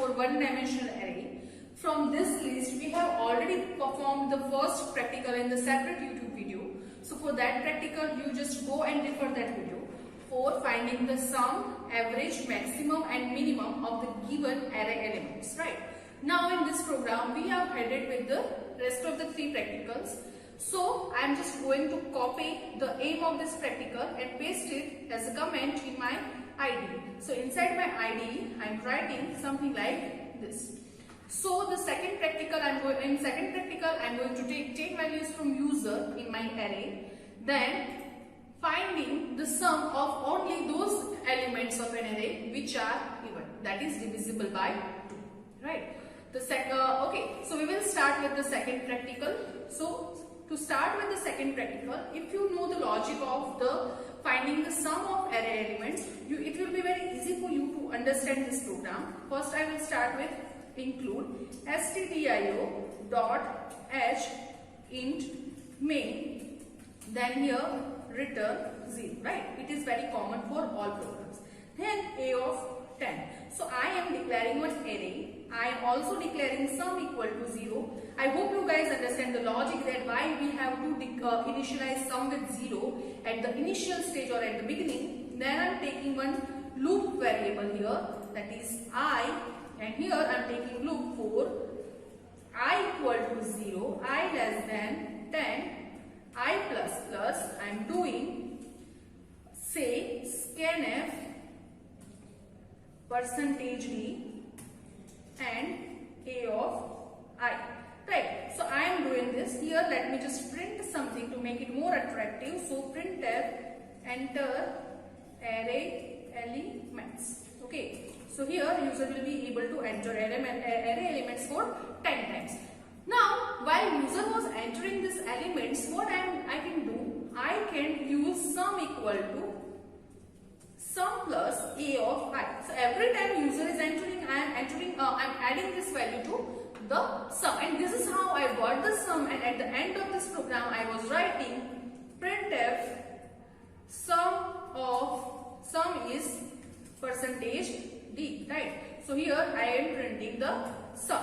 for one-dimensional array. From this list, we have already performed the first practical in the separate YouTube video. So for that practical, you just go and refer that video for finding the sum, average, maximum and minimum of the given array elements, right? Now in this program, we have headed with the rest of the three practicals. So I am just going to copy the aim of this practical and paste it as a comment in my IDE. So inside my IDE, I am writing something like this. So the second practical, I am going to take values from user in my array. Then finding the sum of only those elements of an array which are even, that is divisible by 2, right? The okay, so we will start with the second practical. So to start with the second practical, if you know the logic of the finding the sum of array elements, it will be very easy for you to understand this program. First I will start with include stdio dot h int main, then here return 0, right? It is very common for all programs. Then a of 10. So I am declaring one array. I am also declaring sum equal to 0. I hope you guys understand the logic that why we have to initialize sum with 0 at the initial stage or at the beginning. Then I am taking one loop variable here, that is I, and here I am taking loop for I equal to 0, I less than 10, I plus plus. I am doing say scanf percentage d and a of I, right? So I am doing this here. Let me just print something to make it more attractive. So printf enter array elements. Okay, so here user will be able to enter array elements for 10 times. Now while user was entering these elements, what I can do, I can use sum equal to sum plus a of I. So every time user is entering, I am adding this value to the sum, and this is how I got the sum. And at the end of this program, I was writing printf sum is percentage d, right? So here I am printing the sum.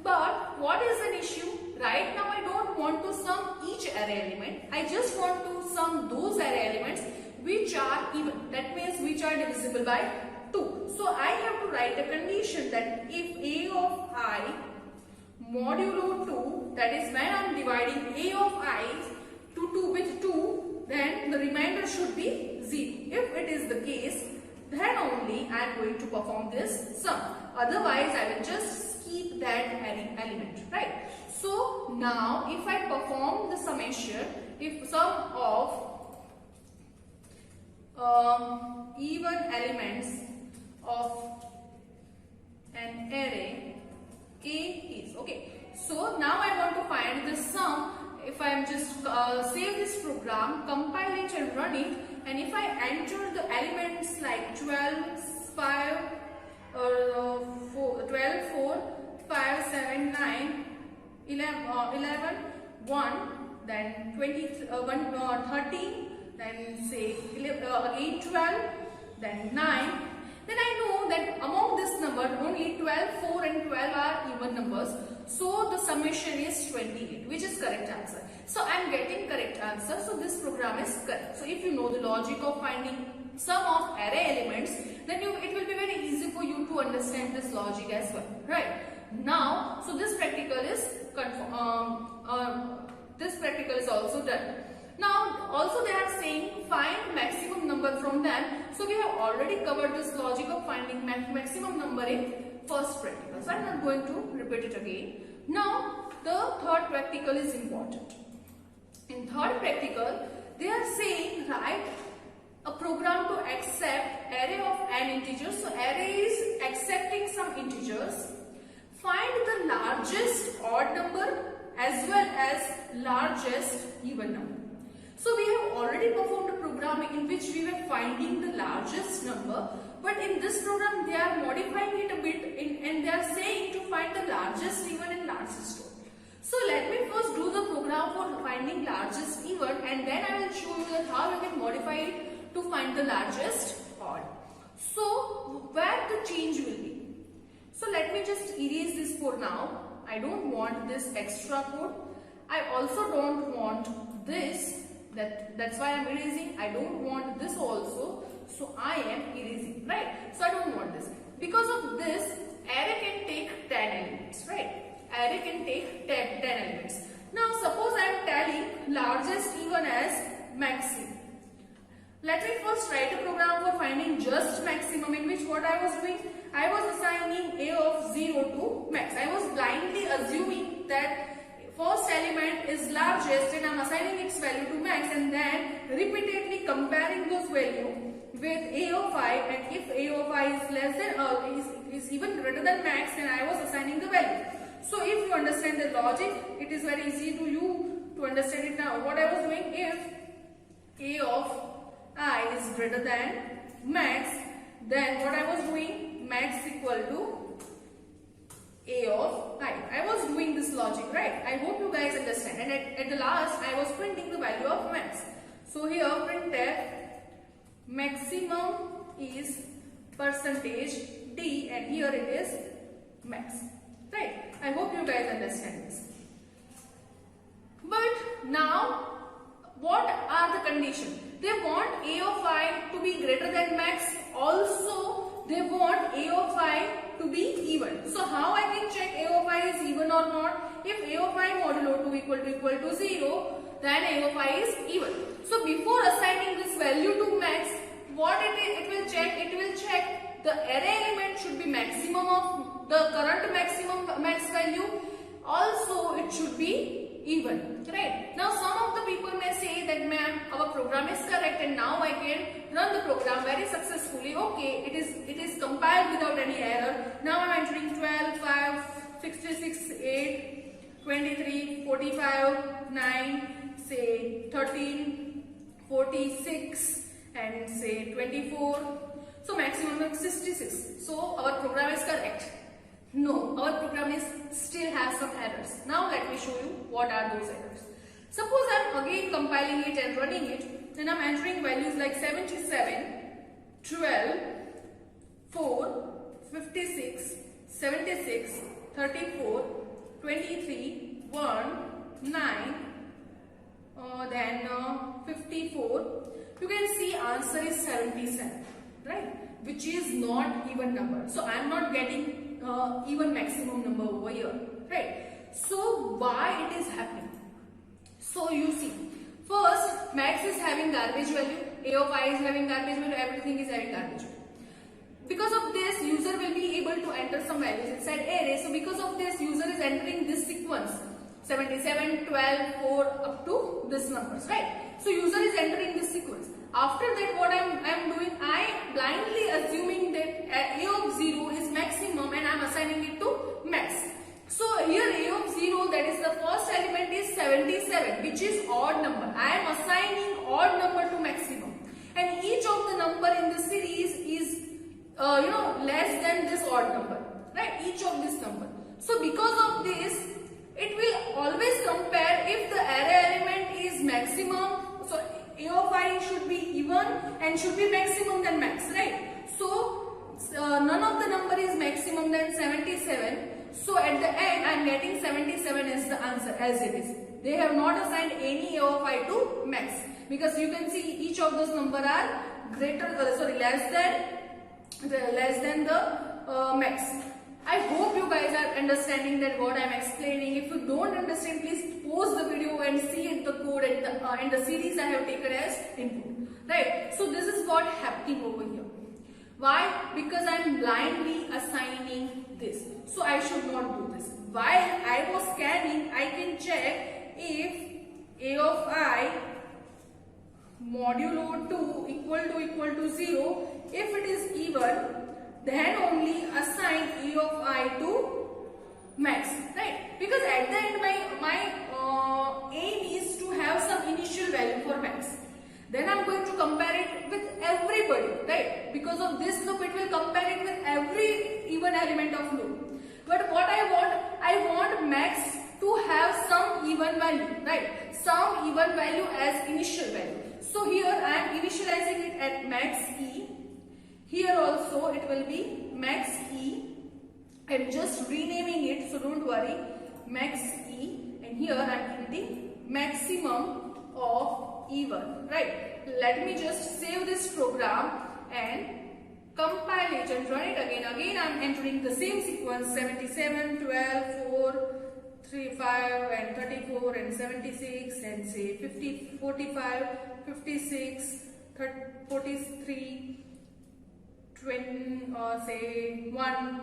But what is an issue? Right now I don't want to sum each array element. I just want to sum those array elements which are even, that means which are divisible by 2. So I have to write a condition that if a of I modulo 2, that is when I am dividing a of I to 2 with 2, then the remainder should be 0. If it is the case, then only I am going to perform this sum. Otherwise I will just skip that element, right? So now if I perform the summation, if sum of even elements of an array A is, okay. So now I want to find the sum. If I am just save this program, compile it and run it, and if I enter the elements like 12, 5, 4, 12, 4, 5, 7, 9, 11, 1, then 13, then say 8, 12, then 9, then I know that among this number only 12, 4 and 12 are even numbers. So the summation is 28, which is correct answer. So I am getting correct answer. So this program is correct. So if you know the logic of finding sum of array elements, then it will be very easy for you to understand this logic as well, right? Now, so this practical is also done. Now, also they are saying find maximum number from them. So we have already covered this logic of finding maximum number in first practical. So I am not going to repeat it again. Now, the third practical is important. In third practical, they are saying write a program to accept array of n integers. So array is accepting some integers. Find the largest odd number as well as largest even number. So we have already performed a program in which we were finding the largest number, but in this program they are modifying it a bit and they are saying to find the largest even and largest odd. So let me first do the program for finding largest even, and then I will show you that how you can modify it to find the largest odd. So where the change will be? So let me just erase this for now. I don't want this extra code. I also don't want this. That's why I am erasing. I don't want this also. So I am erasing, right? So I don't want this. Because of this, array can take 10 elements, right? Array can take 10 elements. Now suppose I am telling largest even as maximum. Let me first write a program for finding just maximum, in which what I was doing, I was assigning a of 0 to max. I was blindly assuming that first element is largest and I am assigning its value to max, and then repeatedly comparing those values with a of I, and if a of I is less than is even greater than max, then I was assigning the value. So if you understand the logic, it is very easy to you to understand it now. What I was doing, if a of I is greater than max, then what I was doing, max equal to a of I. I was doing this logic, right? I hope you guys understand. And at the last, I was printing the value of max. So here, printf maximum is percentage d, and here it is max, right? I hope you guys understand this. But now, what are the conditions? They want a of I to be greater than max. Also, they want a of I to be even. So how I can check a of I is even or not? If a of I modulo 2 equal to 0, then a of I is even. So before assigning this value to max, what it will check the array element should be maximum of the current maximum max value. Also, it should be even, right? Now some of the people may say that ma'am, our program is correct and now I can run the program very successfully. Okay, it is compiled without any error. Now I am entering 12, 5, 66, 8, 23, 45, 9, say 13, 46 and say 24. So maximum is 66. So our program is correct. No, our program still has some errors. Now let me show you what are those errors. Suppose I am again compiling it and running it, then I am entering values like 77, 12, 4, 56, 76, 34, 23, 1, 9, then 54. You can see answer is 77, right? Which is not even number. So I am not getting even maximum number over here, right? So why it is happening? So you see, first max is having garbage value, a of I is having garbage value, everything is having garbage value. Because of this, user will be able to enter some values inside array. So because of this, user is entering this sequence 77, 12, 4 up to this numbers, right? So user is entering this sequence. After that, what I am doing, I am blindly assuming that a of 0 is maximum and I am assigning it to max. So here a of 0, that is the first element, is 77, which is odd number. I am assigning odd number to maximum, and each of the number in the series is less than this odd number, right? Each of this number. So because of this, it will always compare if the array element is maximum. So a of I should be even and should be maximum than max, right? So none of the number is maximum than 77. So at the end, I am getting 77 as the answer as it is. They have not assigned any a of I to max, because you can see each of those numbers are less than the max. I hope you guys are understanding that what I am explaining. If you don't understand, please pause the video and see the code and the series I have taken as input. Right? So this is what happening over here. Why? Because I am blindly assigning this. So I should not do this. While I was scanning, I can check if a of I modulo 2 equal to 0. If it is even, then only assign a of I to max, right? Because at the end my aim is to have some initial value for max. Then I'm going to compare it with everybody, right? Because of this loop, it will compare it with every even element of loop. But what I want max to have some even value, right? Some even value as initial value. So here I am initializing it at max e. Here also it will be max e. I'm just renaming it, so don't worry. Max e, and here I'm putting maximum of even, right? Let me just save this program and compile it and run it again. Again I'm entering the same sequence: 77, 12, 4, 3, 5 and 34 and 76 and say 50, 45, 56, 43, 20, say 1.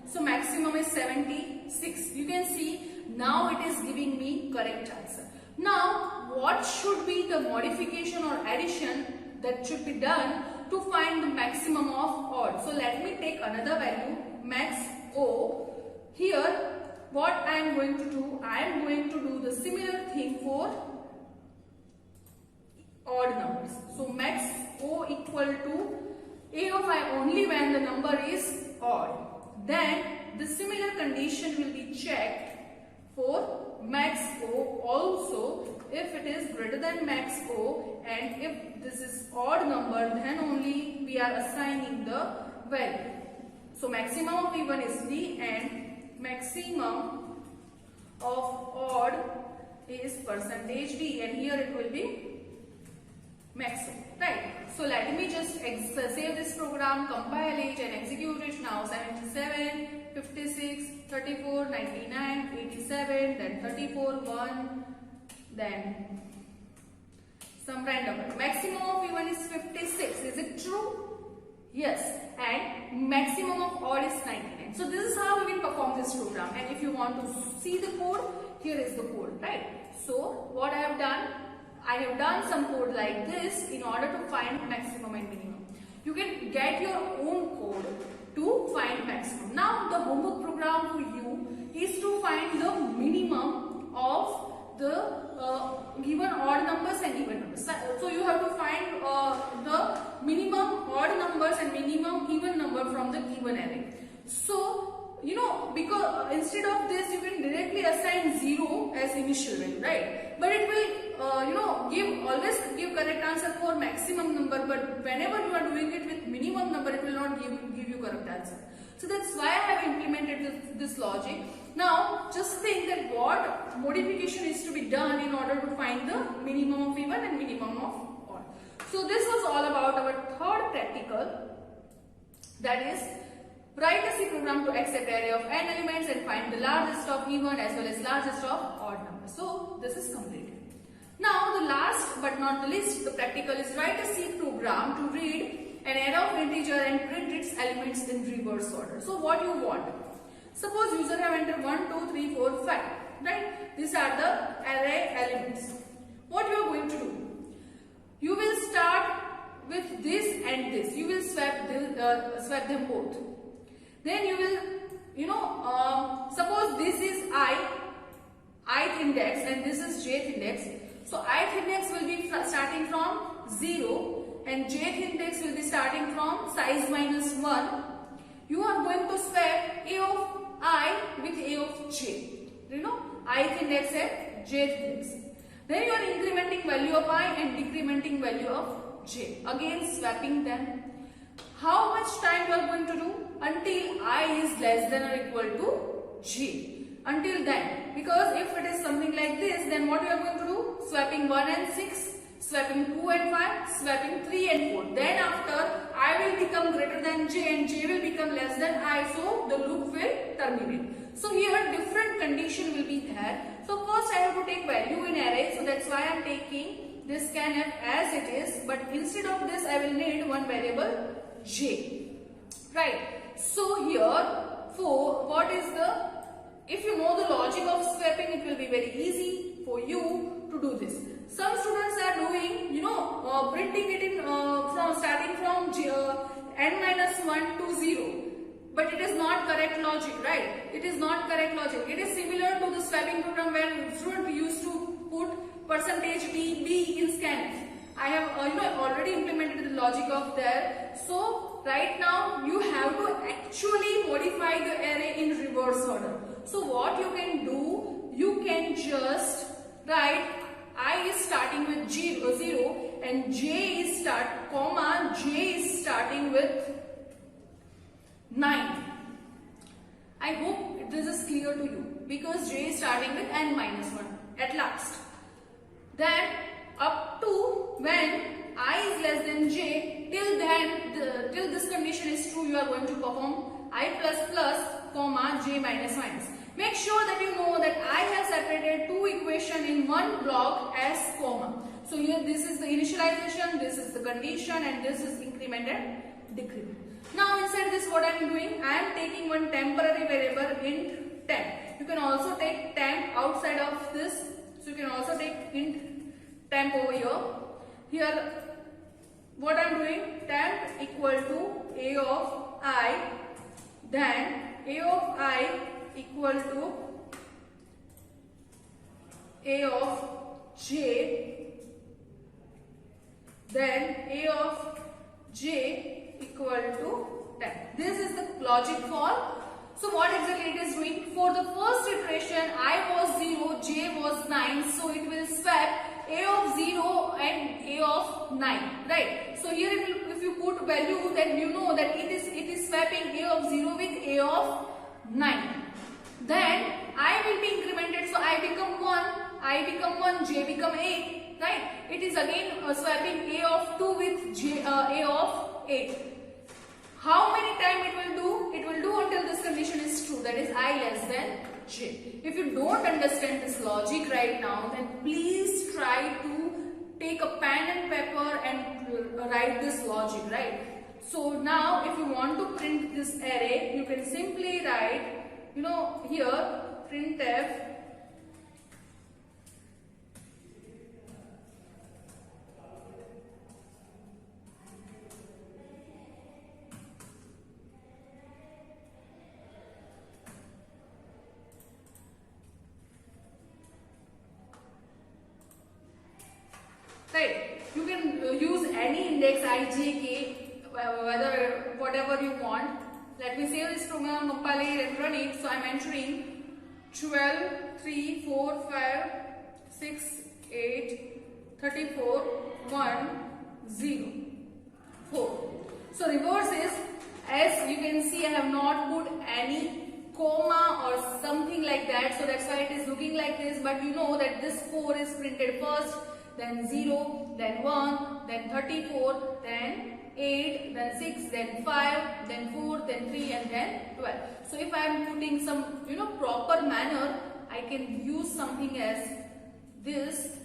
So maximum is 76. You can see now it is giving me correct answer. Now what should be the modification or addition that should be done to find the maximum of odd? So let me take another value, max O. Here what I am going to do, I am going to do the similar thing for odd numbers. So max O equal to a of I only when the number is odd. Then the similar condition will be checked for max O also if it is greater than max O, and if this is odd number, then only we are assigning the value. So maximum of even is D and maximum of odd is percentage D, and here it will be maximum, right? So let me just save this program, compile it and execute it now. 77, 56, 34, 99, 87, then 34, 1, then some random number. Maximum of even is 56. Is it true? Yes. And maximum of odd is 99. So this is how we will perform this program. And if you want to see the code, here is the code, right? So what I have done some code like this in order to find maximum and minimum. You can get your own code to find maximum. Now the homework program for you is to find the minimum of the given odd numbers and even numbers. So you have to find the minimum odd numbers and minimum even number from the given array. So because instead of this you can directly assign 0 as initial value, right? But it will always give correct answer for maximum number, but whenever you are doing it with minimum number, it will not give you correct answer. So that's why I have implemented this logic. Now just think that what modification is to be done in order to find the minimum of even and minimum of odd. So this was all about our third practical, that is write a C program to accept array of n elements and find the largest of even as well as largest of odd numbers. So this is completed. Now the last but not the least, the practical is write a C program to read an array of integer and print its elements in reverse order. So what you want? Suppose user have entered 1, 2, 3, 4, 5, right? These are the array elements. What you are going to do? You will start with this and this. You will swap them both. Then you will, suppose this is ith index and this is jth index. So ith index will be starting from 0 and jth index will be starting from size minus 1. You are going to swap a of I with a of j. Ith index and jth index. Then you are incrementing value of I and decrementing value of j. Again swapping them. How much time you are going to do? Until I is less than or equal to j. Until then. Because if it is something like this, then what you are going to do? Swapping 1 and 6. swapping 2 and 5, swapping 3 and 4. Then after I will become greater than j and j will become less than I, so the loop will terminate. So here different condition will be there. So first I have to take value in array, so that's why I am taking this scanf as it is, but instead of this I will need one variable j, right? So here for what is the, if you know the logic of swapping, it will be very easy for you to do this. Some students are doing, printing it in from starting from n-1 to 0. But it is not correct logic, right? It is not correct logic. It is similar to the swapping program where student used to put %b in scanf. I have already implemented the logic of there. So right now you have to actually modify the array in reverse order. So what you can do, you can just write I is starting with 0 and j is starting with 9. I hope this is clear to you because j is starting with n-1 at last. Then up to when I is less than j, till then till this condition is true, you are going to perform I++, j minus. Make sure that you know that I have separated two equations in one block as comma. So here this is the initialization, this is the condition, and this is increment and decrement. Now inside this what I am doing, I am taking one temporary variable int temp. You can also take temp outside of this. So you can also take int temp over here. Here what I am doing, temp equal to a of I, then a of I equal to a of j, then a of j equal to 10. This is the logic for. So what exactly it is doing? For the first iteration, I was 0, j was 9, so it will swap a of 0 and a of 9, right? So here it will, if you put value, then you know that it is swapping a of 0 with a of 9. Then I will be incremented, so I become 1, j become 8, right? It is again swapping a of 2 with a of 8. How many times it will do? It will do until this condition is true, that is I less than j. If you don't understand this logic right now, then please try to take a pen and paper and write this logic, right? So now if you want to print this array, you can simply write, here printf right. You can use any index I, j, k, whatever you want. Let me save this program, compile it and run it. So I am entering 12, 3, 4, 5, 6, 8, 34, 1, 0, 4. So reverse is, as you can see, I have not put any comma or something like that. So that's why it is looking like this. But you know that this 4 is printed first, then 0, then 1, then 34, then 8, then 6, then 5, then 4, then 3 and then 12. So if I am putting some proper manner, I can use something as this.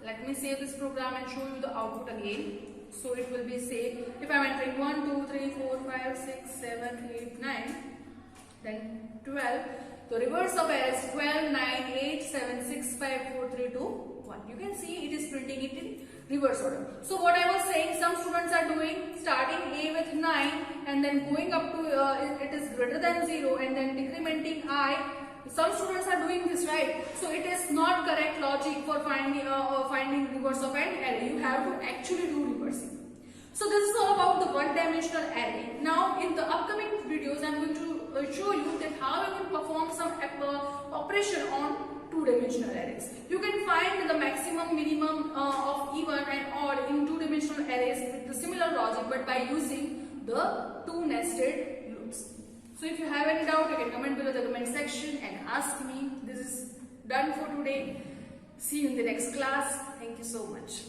Let me save this program and show you the output again. So it will be, say, if I am entering 1, 2, 3, 4, 5, 6, 7, 8, 9, then 12. The reverse of array is 12, 9, 8, 7, 6, 5, 4, 3, 2, 1. You can see it is printing it in reverse order. So what I was saying, some students are doing starting a with 9 and then going up to it is greater than 0 and then decrementing I. Some students are doing this, right? So it is not correct logic for finding reverse of an array. You have to actually do reversing. So this is all about the one-dimensional array. Now in the upcoming videos, I am going to show you that how you can perform some operation on two-dimensional arrays. You can find the maximum, minimum of even and odd in two-dimensional arrays with the similar logic, but by using the two nested loops. So if you have any doubt, you can comment below the comment section and ask me. This is done for today. See you in the next class. Thank you so much.